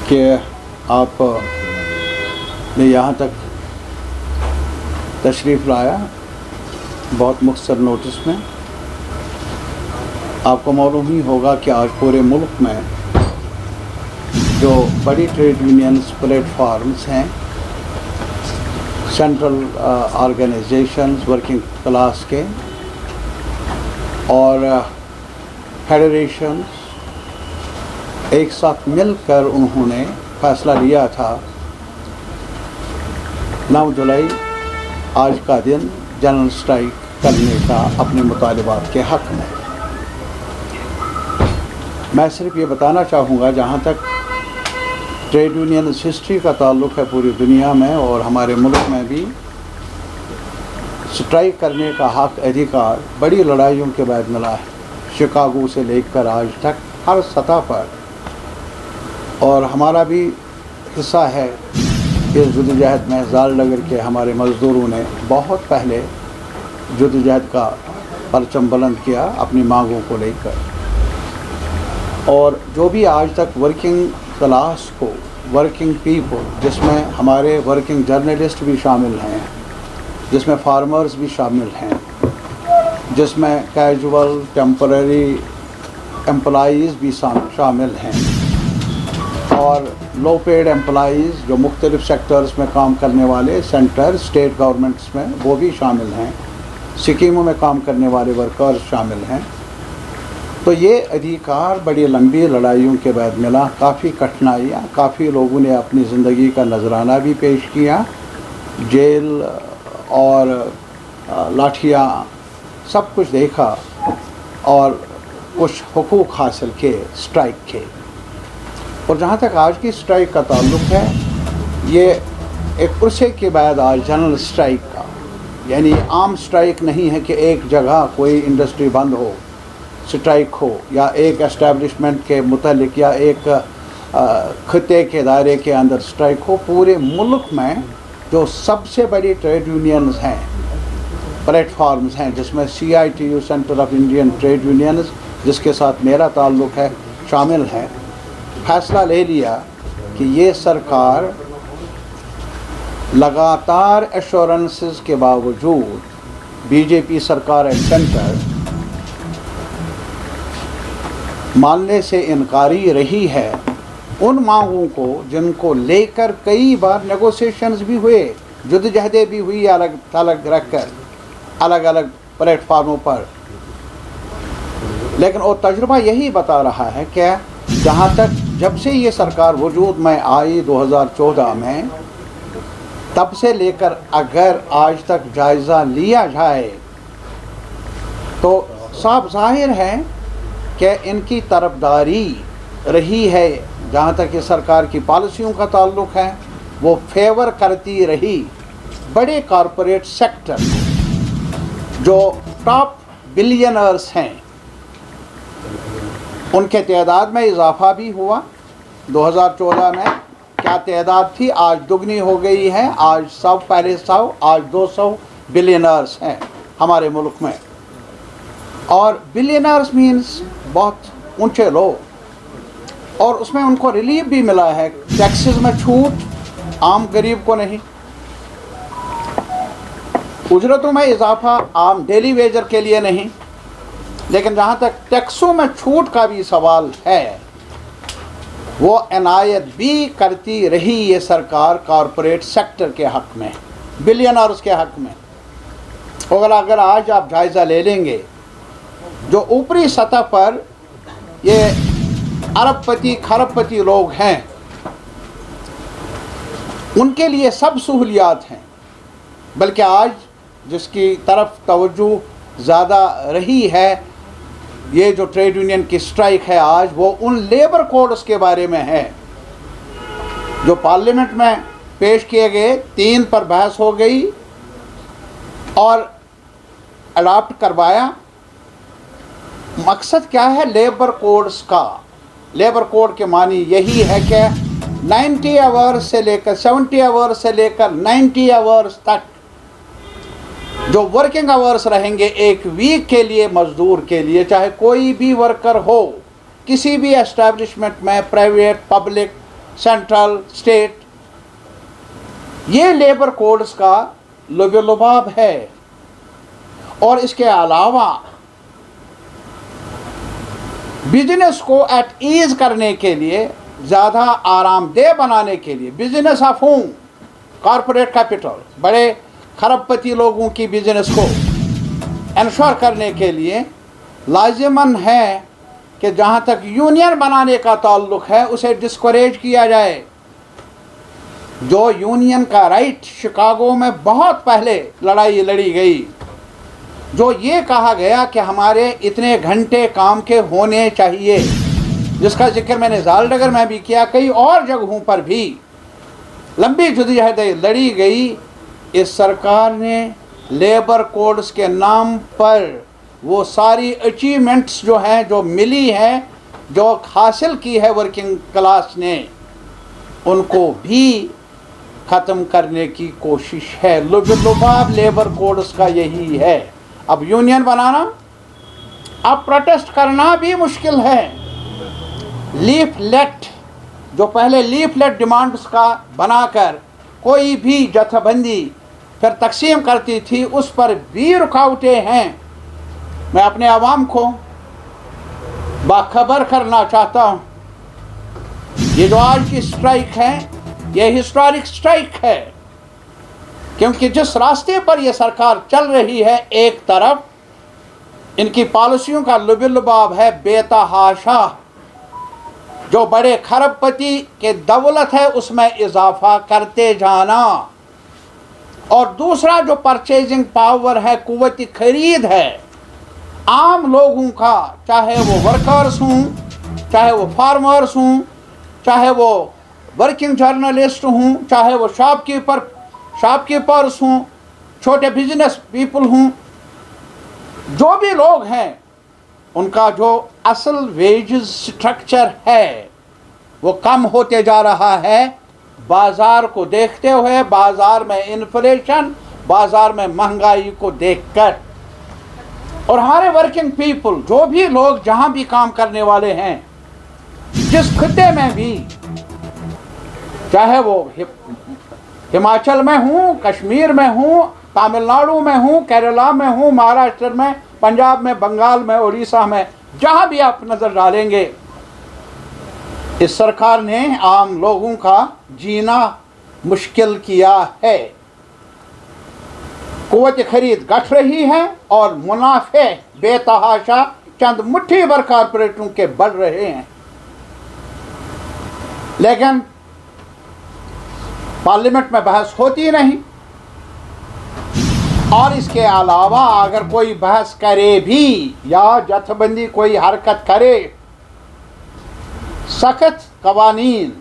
کہ آپ نے यहाँ तक तशरीफ़ लाया बहुत मुख्तसर नोटिस में। आपको मालूम ही होगा कि आज पूरे मुल्क में जो बड़ी ट्रेड यूनियंस प्लेटफार्म्स हैं, सेंट्रल ऑर्गेनाइजेशंस वर्किंग क्लास के और फेडरेशंस एक साथ मिलकर उन्होंने फैसला लिया था 9 जुलाई आज का दिन जनरल स्ट्राइक करने का अपने मुतालिबात के हक़ में। मैं सिर्फ ये बताना चाहूँगा, जहाँ तक ट्रेड यूनियन हिस्ट्री का ताल्लुक़ है पूरी दुनिया में और हमारे मुल्क में भी स्ट्राइक करने का हक़ अधिकार बड़ी लड़ाइयों के बाद मिला है, शिकागो से लेकर आज तक हर सतह पर। और हमारा भी हिस्सा है इस जद्दोजहद में। ज़ालनगर के हमारे मज़दूरों ने बहुत पहले जद्दोजहद का परचम बुलंद किया अपनी मांगों को लेकर, और जो भी आज तक वर्किंग क्लास को, वर्किंग पीपल, जिसमें हमारे वर्किंग जर्नलिस्ट भी शामिल हैं, जिसमें फार्मर्स भी शामिल हैं, जिसमें कैजुअल टेम्पररी एम्प्लॉइज़ भी शामिल हैं, और लो पेड एम्प्लॉइज़ जो मुख्तलिफ़ सेक्टर्स में काम करने वाले सेंटर स्टेट गवर्नमेंट्स में वो भी शामिल हैं, स्कीमों में काम करने वाले वर्कर्स शामिल हैं। तो ये अधिकार बड़ी लंबी लड़ाइयों के बाद मिला, काफ़ी कठिनाइयाँ, काफ़ी लोगों ने अपनी ज़िंदगी का नजराना भी पेश किया, जेल और लाठियाँ सब कुछ देखा और कुछ हुकूक हासिल किए स्ट्राइक के। और जहाँ तक आज की स्ट्राइक का ताल्लुक़ है, ये एक अरसे के बाद आज जनरल स्ट्राइक का, यानी आम स्ट्राइक नहीं है कि एक जगह कोई इंडस्ट्री बंद हो स्ट्राइक हो, या एक एस्टेब्लिशमेंट के मुतालिक या एक खिते के दायरे के अंदर स्ट्राइक हो। पूरे मुल्क में जो सबसे बड़ी ट्रेड यूनियंस हैं, प्लेटफार्म्स हैं, जिसमें CITU centre of Indian trade unions, जिसके साथ मेरा ताल्लुक़ है, शामिल हैं, फैसला ले लिया कि ये सरकार लगातार एश्योरेंसेस के बावजूद, BJP सरकार एट सेंटर, मानने से इनकारी रही है उन मांगों को जिनको लेकर कई बार नेगोशिएशंस भी हुए, जद्दोजहदें भी हुई अलग थलग रख कर अलग अलग प्लेटफार्मों पर। लेकिन वो तजुर्बा यही बता रहा है कि जहाँ तक जब से ये सरकार वजूद में आई 2014 में, तब से लेकर अगर आज तक जायज़ा लिया जाए तो साफ ज़ाहिर है कि इनकी तरफदारी रही है, जहाँ तक ये सरकार की पॉलिसियों का ताल्लुक़ है, वो फेवर करती रही बड़े कॉरपोरेट सेक्टर जो टॉप बिलियनर्स हैं। उनके तादाद में इजाफा भी हुआ। 2014 में क्या तादाद थी, आज दुगनी हो गई है। आज 100, पहले 100, आज 200 बिलियनर्स हैं हमारे मुल्क में। और बिलियनर्स मीन्स बहुत ऊंचे लोग, और उसमें उनको रिलीफ भी मिला है, टैक्सेस में छूट, आम गरीब को नहीं। उजरतों में इजाफा आम डेली वेजर के लिए नहीं। लेकिन जहाँ तक टैक्सों में छूट का भी सवाल है, वो इनायत भी करती रही ये सरकार कॉरपोरेट सेक्टर के हक़ में, बिलियनर्स के हक़ में। और अगर आज आप जायज़ा ले लेंगे, जो ऊपरी सतह पर ये अरबपति खरबपति लोग हैं, उनके लिए सब सहूलियात हैं। बल्कि आज जिसकी तरफ तवज्जो ज़्यादा रही है, ये जो ट्रेड यूनियन की स्ट्राइक है आज, वो उन लेबर कोड्स के बारे में है जो पार्लियामेंट में पेश किए गए, 3 पर बहस हो गई और अडॉप्ट करवाया। मकसद क्या है लेबर कोड्स का? लेबर कोड के मानी यही है कि 90 आवर्स से लेकर 70 आवर्स से लेकर 90 आवर्स तक जो वर्किंग आवर्स रहेंगे एक वीक के लिए, मज़दूर के लिए, चाहे कोई भी वर्कर हो, किसी भी एस्टैब्लिशमेंट में, प्राइवेट, पब्लिक, सेंट्रल, स्टेट, ये लेबर कोड्स का लुभाव है। और इसके अलावा बिजनेस को एट ईज करने के लिए, ज़्यादा आरामदेह बनाने के लिए, business of home, corporate capital, बड़े खरबपति लोगों की बिजनेस को इंश्योर करने के लिए लाजिमन है कि जहाँ तक यूनियन बनाने का ताल्लुक़ है उसे डिस्करेज किया जाए। जो यूनियन का राइट शिकागो में बहुत पहले लड़ाई लड़ी गई, जो ये कहा गया कि हमारे इतने घंटे काम के होने चाहिए, जिसका जिक्र मैंने ज़ालडगर में भी किया, कई और जगहों पर भी लंबी जदोजहद लड़ी गई। इस सरकार ने लेबर कोड्स के नाम पर वो सारी अचीवमेंट्स जो हैं, जो मिली हैं, जो हासिल की है वर्किंग क्लास ने, उनको भी ख़त्म करने की कोशिश है। लुभाव लेबर कोड्स का यही है। अब यूनियन बनाना, अब प्रोटेस्ट करना भी मुश्किल है। लीफलेट, जो पहले लीफलेट डिमांड्स का बनाकर कोई भी जथेबंदी फिर तकसीम करती थी, उस पर भी रुकावटें हैं। मैं अपने आवाम को बाखबर करना चाहता हूँ, ये जो आज की स्ट्राइक है, ये हिस्टोरिक स्ट्राइक है, क्योंकि जिस रास्ते पर ये सरकार चल रही है, एक तरफ इनकी पॉलिसियों का लुभाव है बेतहाशा, जो बड़े खरबपति के दौलत है उसमें इजाफा करते जाना, और दूसरा जो परचेजिंग पावर है, कुव्वत खरीद है आम लोगों का, चाहे वो वर्कर्स हों, चाहे वो फार्मर्स हों, चाहे वो वर्किंग जर्नलिस्ट हों, चाहे वो शॉपकीपर्स हों, छोटे बिजनेस पीपल हों, जो भी लोग हैं, उनका जो असल वेजेस स्ट्रक्चर है वो कम होते जा रहा है। बाज़ार को देखते हुए, बाज़ार में इन्फ्लेशन, बाज़ार में महंगाई को देखकर, और हमारे वर्किंग पीपल, जो भी लोग जहाँ भी काम करने वाले हैं, जिस खिते में भी, चाहे वो हिमाचल में हूँ, कश्मीर में हूँ, तमिलनाडु में हूँ, केरला में हूँ, महाराष्ट्र में, पंजाब में, बंगाल में, उड़ीसा में, जहाँ भी आप नज़र डालेंगे, इस सरकार ने आम लोगों का जीना मुश्किल किया है। कुव्वत खरीद घट रही है और मुनाफे बेतहाशा चंद मुट्ठी भर कारपोरेटों के बढ़ रहे हैं, लेकिन पार्लियामेंट में बहस होती नहीं। और इसके अलावा अगर कोई बहस करे भी या जथेबंदी कोई हरकत करे, सख्त कवानीन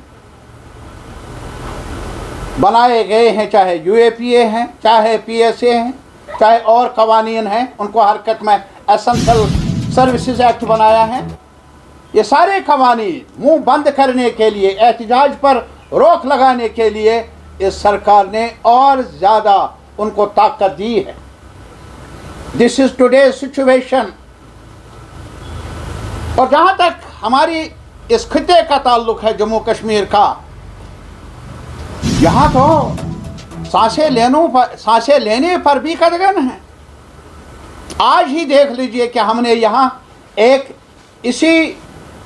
बनाए गए हैं, चाहे यूएपीए हैं, चाहे पीएसए हैं, चाहे और कवानीन हैं, उनको हरकत में एसेंशियल सर्विसेज एक्ट बनाया है। ये सारे कवानीन मुंह बंद करने के लिए, एहतजाज पर रोक लगाने के लिए इस सरकार ने और ज़्यादा उनको ताकत दी है। This is today's situation. और जहाँ तक हमारी इस खिते का ताल्लुक़ है, जम्मू कश्मीर का, यहाँ तो सांसें लेने पर भी कदगन है। आज ही देख लीजिए कि हमने यहाँ एक इसी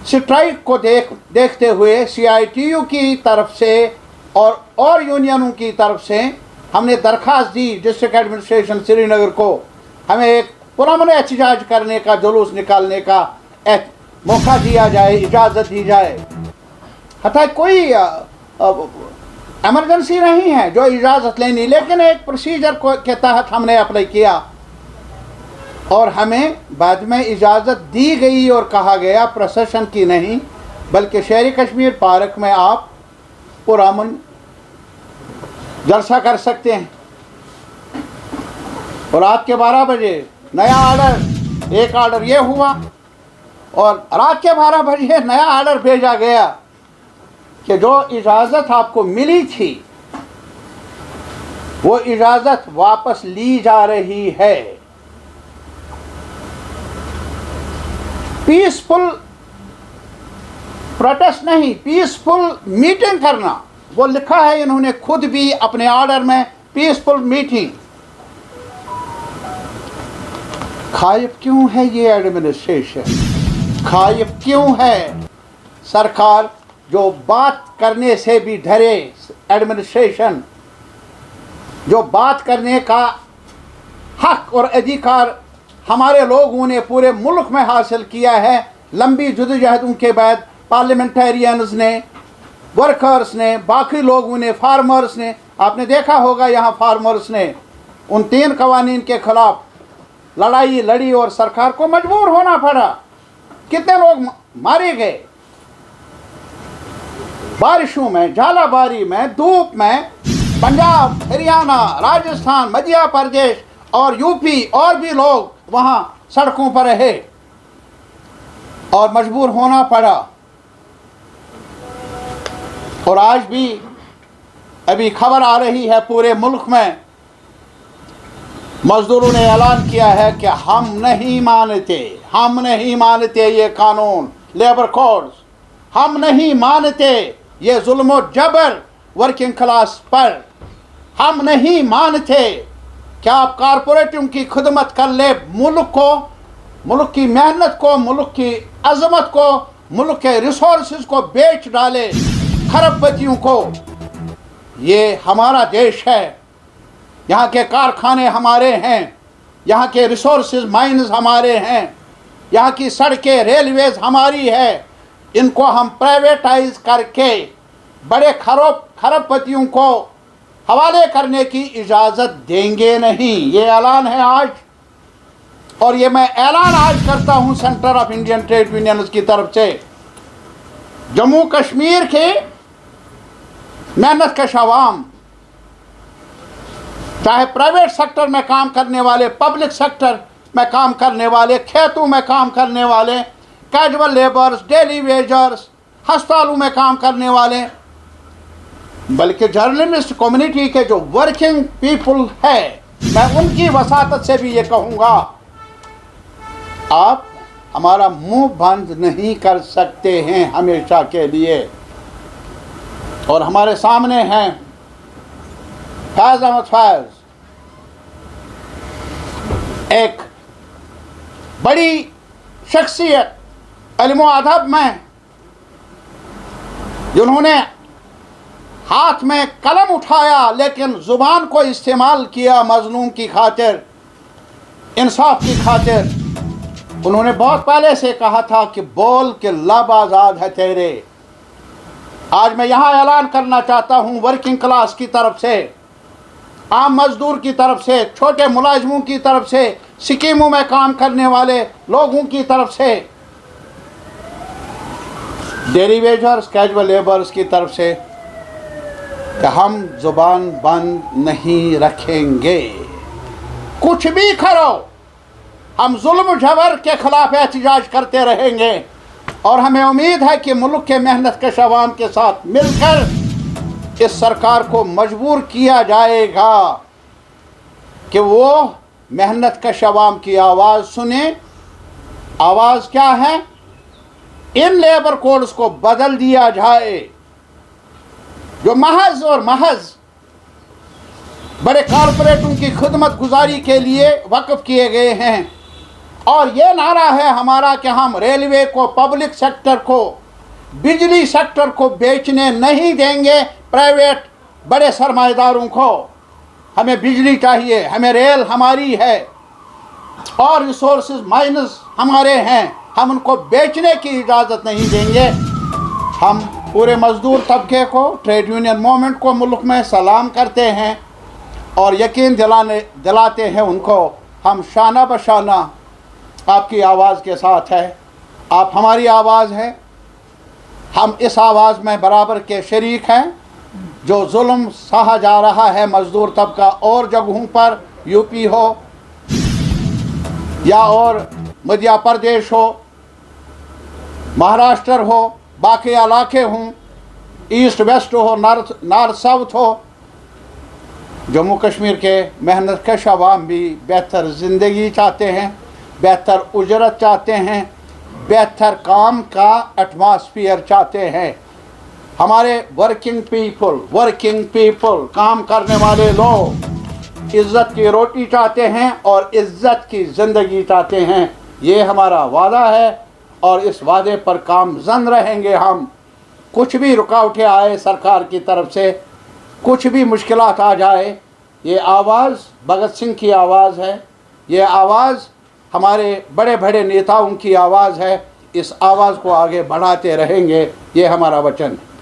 स्ट्राइक को देखते हुए CITU की तरफ से और यूनियनों की तरफ से हमने दरख्वास्त दी डिस्ट्रिक्ट एडमिनिस्ट्रेशन श्रीनगर को, हमें एक पुरअमन एहतजाज करने का, जुलूस निकालने का मौका दिया जाए, इजाज़त दी जाए। हता कोई एमरजेंसी नहीं है जो इजाज़त लेनी, लेकिन एक प्रोसीजर के तहत हमने अप्लाई किया और हमें बाद में इजाज़त दी गई और कहा गया प्रोसेशन की नहीं, बल्कि शहरी कश्मीर पार्क में आप पुरअमन जलसा कर सकते हैं। और रात के 12 बजे नया ऑर्डर, एक ऑर्डर ये हुआ और रात के 12 बजे नया ऑर्डर भेजा गया कि जो इजाज़त आपको मिली थी वो इजाज़त वापस ली जा रही है। पीसफुल प्रोटेस्ट नहीं, पीसफुल मीटिंग करना। वो लिखा है इन्होंने खुद भी अपने ऑर्डर में, पीसफुल मीटिंग। खाइफ क्यों है ये एडमिनिस्ट्रेशन? खाइफ क्यों है सरकार जो बात करने से भी डरे? एडमिनिस्ट्रेशन जो बात करने का हक और अधिकार हमारे लोगों ने पूरे मुल्क में हासिल किया है। लंबी जदोजहदों के बाद पार्लियामेंटेरियंस ने, वर्कर्स ने, बाकी लोगों ने, फार्मर्स ने, आपने देखा होगा यहाँ फार्मर्स ने उन 3 कवानीन के खिलाफ लड़ाई लड़ी और सरकार को मजबूर होना पड़ा। कितने लोग मारे गए बारिशों में, झालाबारी में, धूप में। पंजाब, हरियाणा, राजस्थान, मध्य प्रदेश और यूपी और भी लोग वहाँ सड़कों पर रहे और मजबूर होना पड़ा। और आज भी अभी खबर आ रही है पूरे मुल्क में, मजदूरों ने ऐलान किया है कि हम नहीं मानते ये कानून, लेबर कोड्स, हम नहीं मानते ये जुल्म और जबर वर्किंग क्लास पर, हम नहीं मानते क्या आप कारपोरेटों की खिदमत कर ले, मुल्क को, मुल्क की मेहनत को, मुल्क की अजमत को, मुल्क के रिसोर्सेज को बेच डाले खरबपतियों को। ये हमारा देश है, यहाँ के कारखाने हमारे हैं, यहाँ के रिसोर्सेज माइंस हमारे हैं, यहाँ की सड़कें, रेलवेज हमारी है। इनको हम प्राइवेटाइज करके बड़े खरबपतियों को हवाले करने की इजाज़त देंगे नहीं। ये ऐलान है आज, और ये मैं ऐलान आज करता हूँ centre of Indian trade unions की तरफ से। जम्मू कश्मीर के मेहनत कश अवाम, चाहे प्राइवेट सेक्टर में काम करने वाले, पब्लिक सेक्टर में काम करने वाले, खेतों में काम करने वाले, कैजुअल लेबर्स, डेली वेजर्स, हस्पतालों में काम करने वाले, बल्कि जर्नलिस्ट कम्युनिटी के जो वर्किंग पीपल है, मैं उनकी वसातत से भी ये कहूँगा, आप हमारा मुंह बंद नहीं कर सकते हैं हमेशा के लिए। और हमारे सामने हैं फैज़ अहमद फैज़, एक बड़ी शख्सियत इल्म व अदब में, जिन्होंने हाथ में कलम उठाया लेकिन ज़ुबान को इस्तेमाल किया मज़लूम की खातिर, इंसाफ की खातिर। उन्होंने बहुत पहले से कहा था कि बोल के लब आज़ाद है तेरे। आज मैं यहाँ ऐलान करना चाहता हूँ वर्किंग क्लास की तरफ से, आम मजदूर की तरफ से, छोटे मुलाजिमों की तरफ से, स्कीमों में काम करने वाले लोगों की तरफ से, डेली वेजर्स, कैजुअल लेबर्स की तरफ से, कि हम ज़ुबान बंद नहीं रखेंगे। कुछ भी करो, हम जुल्म जबर के खिलाफ एहतजाज करते रहेंगे। और हमें उम्मीद है कि मुल्क के मेहनत कश अवाम के साथ मिलकर इस सरकार को मजबूर किया जाएगा कि वो मेहनत कश अवाम की आवाज़ सुने। आवाज़ क्या है? इन लेबर कोड्स को बदल दिया जाए जो महज और महज बड़े कारपोरेटों की खिदमत गुजारी के लिए वक्फ किए गए हैं। और ये नारा है हमारा कि हम रेलवे को, पब्लिक सेक्टर को, बिजली सेक्टर को बेचने नहीं देंगे प्राइवेट बड़े सरमाएदारों को। हमें बिजली चाहिए, हमें रेल हमारी है और रिसोर्सेज माइनस हमारे हैं, हम उनको बेचने की इजाज़त नहीं देंगे। हम पूरे मज़दूर तबके को, ट्रेड यूनियन मूवमेंट को मुल्क में सलाम करते हैं और यकीन दिलाते हैं उनको, हम शाना बशाना आपकी आवाज़ के साथ है। आप हमारी आवाज़ है, हम इस आवाज़ में बराबर के शरीक हैं। जो जुल्म सहा जा रहा है मज़दूर तबका और जगहों पर, यूपी हो या और मध्य प्रदेश हो, महाराष्ट्र हो, बाकी इलाके हों, ईस्ट वेस्ट हो, नॉर्थ साउथ हो, जम्मू कश्मीर के मेहनत कश अवाम भी बेहतर ज़िंदगी चाहते हैं, बेहतर उजरत चाहते हैं, बेहतर काम का एटमॉस्फेयर चाहते हैं। हमारे वर्किंग पीपल काम करने वाले लोग इज़्ज़त की रोटी चाहते हैं और इज़्ज़त की ज़िंदगी चाहते हैं। ये हमारा वादा है और इस वादे पर कामज़न रहेंगे हम। कुछ भी रुकावटें आए सरकार की तरफ से, कुछ भी मुश्किलात आ जाए, ये आवाज़ भगत सिंह की आवाज़ है, ये आवाज़ हमारे बड़े बड़े नेताओं की आवाज़ है। इस आवाज़ को आगे बढ़ाते रहेंगे, ये हमारा वचन है।